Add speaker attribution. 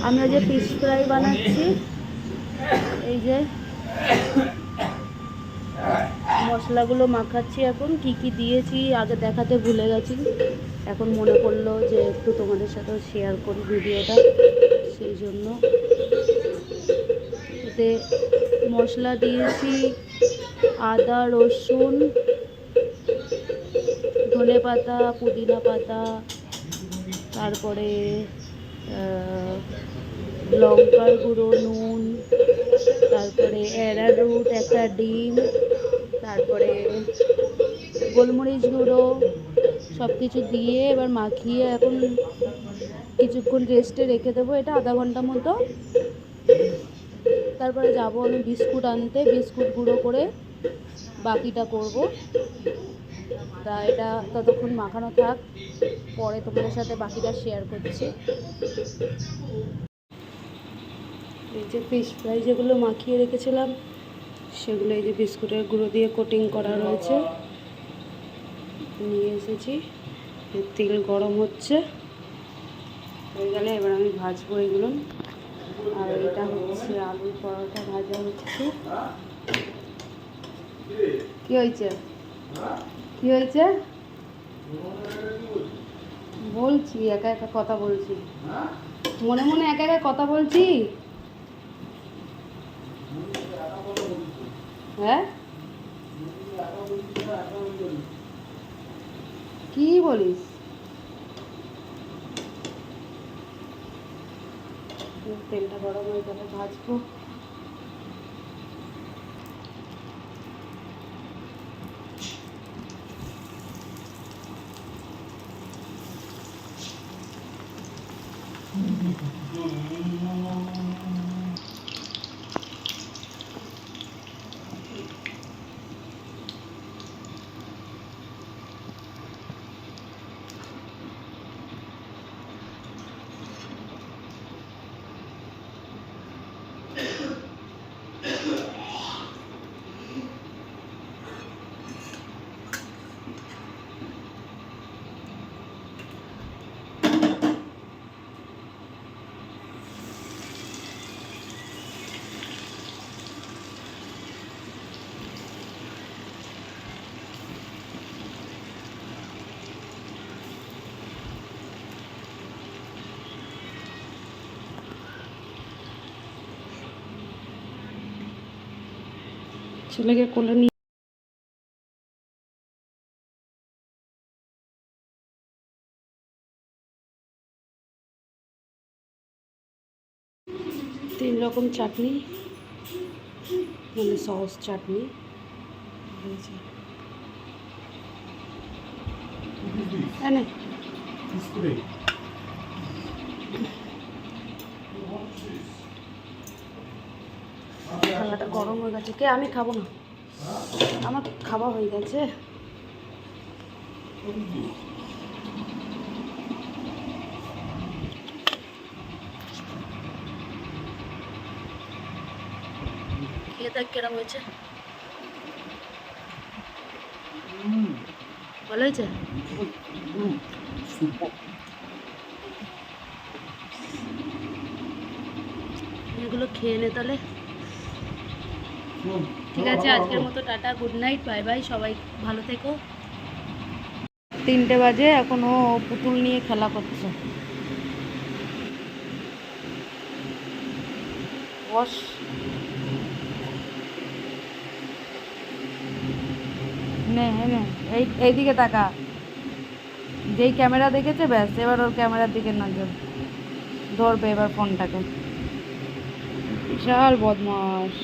Speaker 1: আমি ওই যে ফিশ ফ্রাই বানাচ্ছি। এই যে মশলাগুলো মাখাচ্ছি। এখন কি কি দিয়েছি আগে দেখাতে ভুলে গেছি, এখন মনে পড়লো যে একটু তোমাদের সাথেও শেয়ার করি ভিডিওটা, সেই জন্য। এতে মশলা দিয়েছি আদা, রসুন, ধনে পাতা, পুদিনা পাতা, তারপরে লঙ্কার গুঁড়ো, নুন, তারপরে অ্যারারুট, একটা ডিম, তারপরে গোলমরিচ গুঁড়ো, সব কিছু দিয়ে এবার মাখিয়ে এখন কিছুক্ষণ রেস্টে রেখে দেবো, এটা আধা ঘন্টা মতো। তারপরে যাব আমি বিস্কুট আনতে, বিস্কুট গুঁড়ো করে বাকিটা করব। তা এটা ততক্ষণ মাখানো থাক, পরে তোমাদের সাথে বাকিটা শেয়ার করছি। এই যে ফিশ ফ্রাই যেগুলো মাখিয়ে রেখেছিলাম সেগুলো এই যে বিস্কুটের গুঁড়ো দিয়ে কোটিং করা রয়েছে, নিয়ে এসেছি। তেল গরম হচ্ছে, হয়ে গেলে এবার আমি ভাজবো এগুলো। আর এটা হচ্ছে আলুর পরোটা ভাজা হচ্ছে। কি হয়েছে, কি হয়েছে বলছি, একা একা কথা বলছি, মনে মনে একা একা কথা বলছি। হ্যাঁ কি বলিস? তেলটা গরম হয়ে গেলে ভাজবো। ছেলেকে কোলে নিয়ে তিন রকম চাটনি, মানে সস চাটনি হয়েছে। খাওয়াটা গরম হয়ে গেছে, কে? আমি খাবো না, আমার খাওয়া হয়ে গেছে। খেয়ে দেখ কেরম হয়েছে, ভালো হয়েছে। এগুলো খেয়ে নে তাহলে। ঠিক আছে, আজকের মতো tata, good night, bye bye, সবাই ভালো থেকো। 3টে বাজে, এখনও পুতুল নিয়ে খেলা করছে। বস, নে নে, এইদিকে তাকা, যেই ক্যামেরা দেখেছে ব্যাস, এবার ওর ক্যামেরার দিকে নজর, ধরবে এবার ফোনটাকে। বিশাল বদমাস।